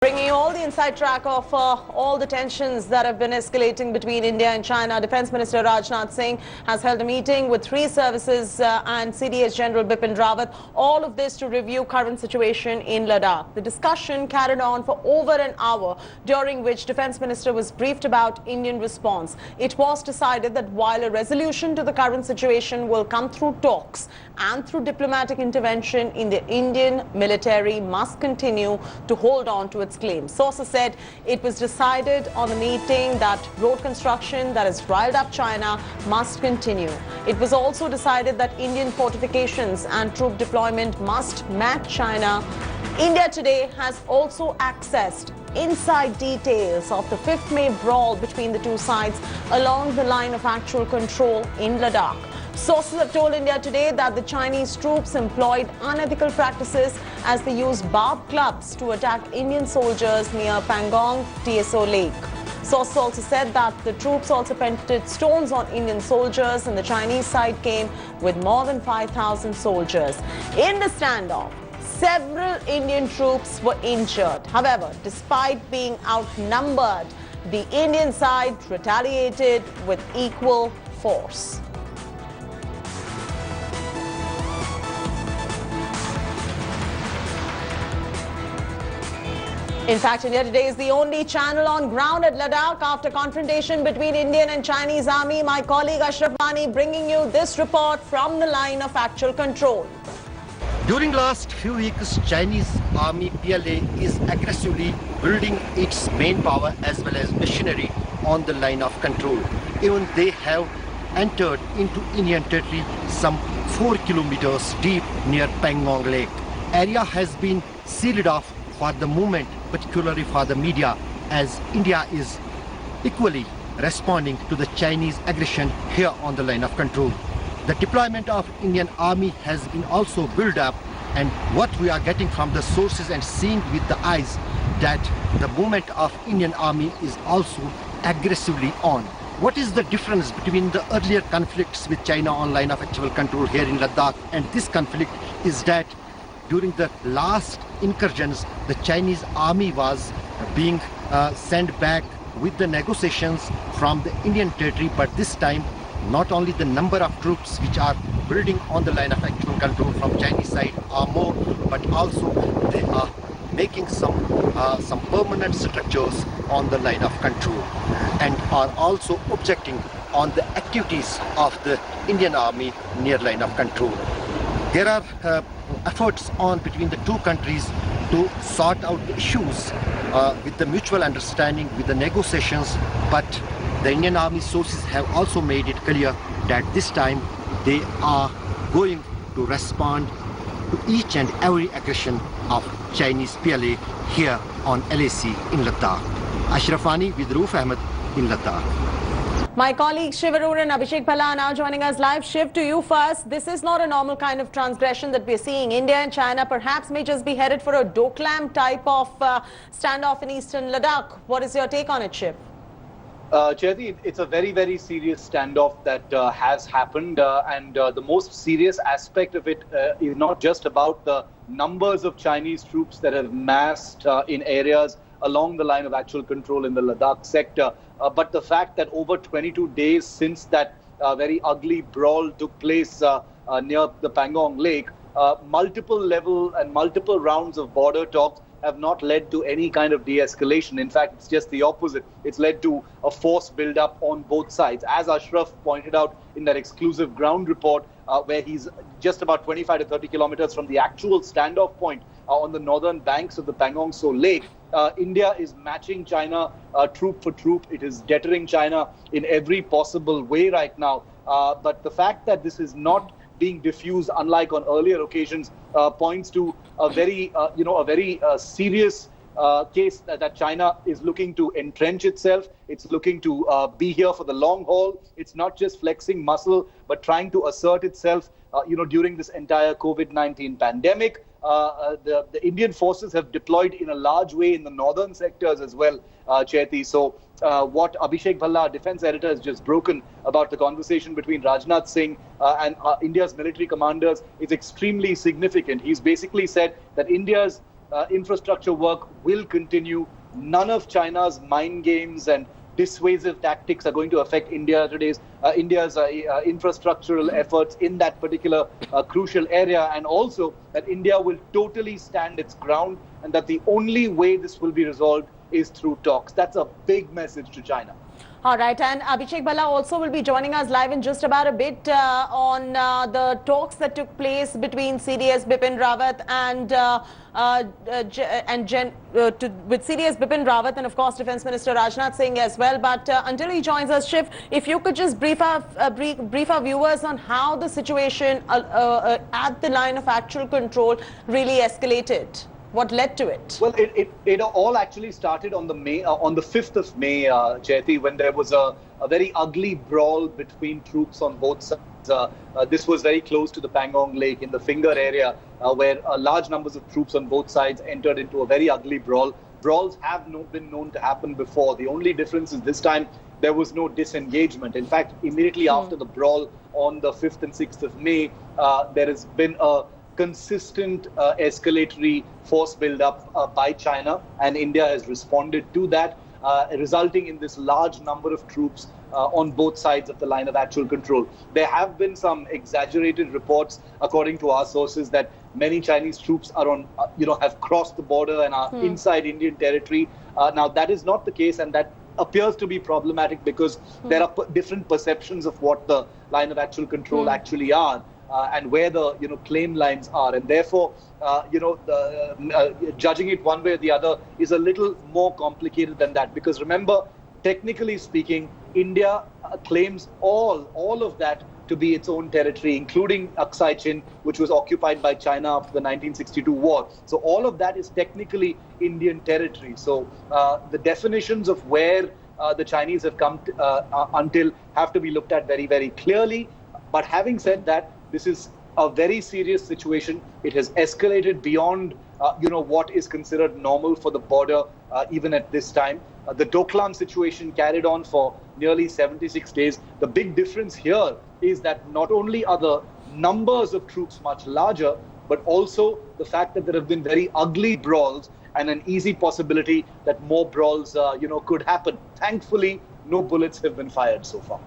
Bringing you all the inside track of all the tensions that have been escalating between India and China. Defence Minister Rajnath Singh has held a meeting with three services and CDS General Bipin Rawat. All of this to review current situation in Ladakh. The discussion carried on for over an hour, during which Defence Minister was briefed about Indian response. It was decided that while a resolution to the current situation will come through talks and through diplomatic intervention, in the Indian military must continue to hold on to its claims. Sources said it was decided on the meeting that road construction that has riled up China must continue. It was also decided that Indian fortifications and troop deployment must match China. India today has also accessed inside details of the 5th May brawl between the two sides along the line of actual control in Ladakh. Sources have told India today that the Chinese troops employed unethical practices as they used barbed clubs to attack Indian soldiers near Pangong TSO Lake. Sources also said that the troops also pelted stones on Indian soldiers, and the Chinese side came with more than 5,000 soldiers. In the standoff, several Indian troops were injured. However, despite being outnumbered, the Indian side retaliated with equal force. In fact, India Today is the only channel on ground at Ladakh after confrontation between Indian and Chinese army. My colleague Ashraf Wani bringing you this report from the line of actual control. During last few weeks, Chinese army PLA is aggressively building its main power as well as machinery on the line of control. Even they have entered into Indian territory some 4 kilometers deep near Pangong Lake. Area has been sealed off for the movement, particularly for the media, as India is equally responding to the Chinese aggression here on the line of control. The deployment of Indian army has been also built up, and what we are getting from the sources and seeing with the eyes, that the movement of Indian army is also aggressively on. What is the difference between the earlier conflicts with China on line of actual control here in Ladakh and this conflict is that during the last incursions, the Chinese army was being sent back with the negotiations from the Indian territory, but this time not only the number of troops which are building on the line of actual control from Chinese side are more, but also they are making some permanent structures on the line of control and are also objecting on the activities of the Indian army near line of control. There are efforts on between the two countries to sort out the issues with the mutual understanding, with the negotiations, but the Indian army sources have also made it clear that this time they are going to respond to each and every aggression of Chinese PLA here on LAC in Ladakh. Ashraf Wani with Roof Ahmed in Ladakh. My colleagues Shiv Arun and Abhishek Bhalla are now joining us live. Shiv, to you first. This is not a normal kind of transgression that we're seeing. India and China perhaps may just be headed for a Doklam type of standoff in eastern Ladakh. What is your take on it, Shiv? Chaiti, it's a very, very serious standoff that has happened, and the most serious aspect of it is not just about the numbers of Chinese troops that have massed in areas along the line of actual control in the Ladakh sector, but the fact that over 22 days since that very ugly brawl took place near the Pangong Lake, multiple level and multiple rounds of border talks have not led to any kind of de-escalation. In fact, it's just the opposite. It's led to a force build-up on both sides. As Ashraf pointed out in that exclusive ground report, where he's just about 25 to 30 kilometers from the actual standoff point on the northern banks of the Pangong Tso Lake, India is matching China troop for troop. It is deterring China in every possible way right now. But the fact that this is not being diffused, unlike on earlier occasions, points to a very, serious case that China is looking to entrench itself. It's looking to be here for the long haul. It's not just flexing muscle, but trying to assert itself, during this entire COVID-19 pandemic. The Indian forces have deployed in a large way in the northern sectors as well, Chaiti. So what Abhishek Bhalla, defense editor, has just broken about the conversation between Rajnath Singh and India's military commanders is extremely significant. He's basically said that India's infrastructure work will continue. None of China's mind games and dissuasive tactics are going to affect India's infrastructural efforts in that particular crucial area, and also that India will totally stand its ground and that the only way this will be resolved is through talks. That's a big message to China. All right, and Abhishek Balla also will be joining us live in just about a bit on the talks that took place between CDS Bipin Rawat with CDS Bipin Rawat and of course Defence Minister Rajnath Singh as well. But until he joins us, Shiv, if you could just brief our viewers on how the situation at the line of actual control really escalated. What led to it? Well, it all actually started on the 5th of May, Jayati, when there was a very ugly brawl between troops on both sides. This was very close to the Pangong Lake in the Finger area, where large numbers of troops on both sides entered into a very ugly brawl. Brawls have been known to happen before. The only difference is this time there was no disengagement. In fact, immediately after the brawl on the 5th and 6th of May, there has been a consistent escalatory force build-up by China, and India has responded to that, resulting in this large number of troops on both sides of the line of actual control. There have been some exaggerated reports, according to our sources, that many Chinese troops are on, have crossed the border and are inside Indian territory. Now, that is not the case, and that appears to be problematic because there are different perceptions of what the line of actual control actually are. And where the claim lines are, and therefore judging it one way or the other is a little more complicated than that. Because remember, technically speaking, India claims all of that to be its own territory, including Aksai Chin, which was occupied by China after the 1962 war. So all of that is technically Indian territory. So the definitions of where the Chinese have come until have to be looked at very, very clearly. But having said that, this is a very serious situation. It has escalated beyond, what is considered normal for the border, even at this time. The Doklam situation carried on for nearly 76 days. The big difference here is that not only are the numbers of troops much larger, but also the fact that there have been very ugly brawls and an easy possibility that more brawls, could happen. Thankfully, no bullets have been fired so far.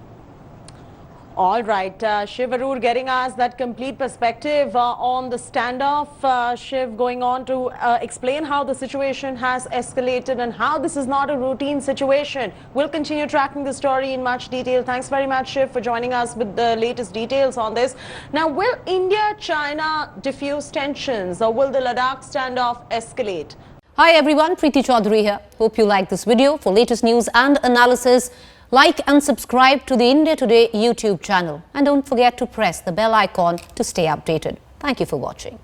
All right, Shiv Arur getting us that complete perspective on the standoff. Shiv going on to explain how the situation has escalated and how this is not a routine situation. We'll continue tracking the story in much detail. Thanks very much, Shiv, for joining us with the latest details on this. Now, will India-China diffuse tensions or will the Ladakh standoff escalate? Hi everyone, Preeti Chaudhary here. Hope you like this video. For latest news and analysis, like and subscribe to the India Today YouTube channel. And don't forget to press the bell icon to stay updated. Thank you for watching.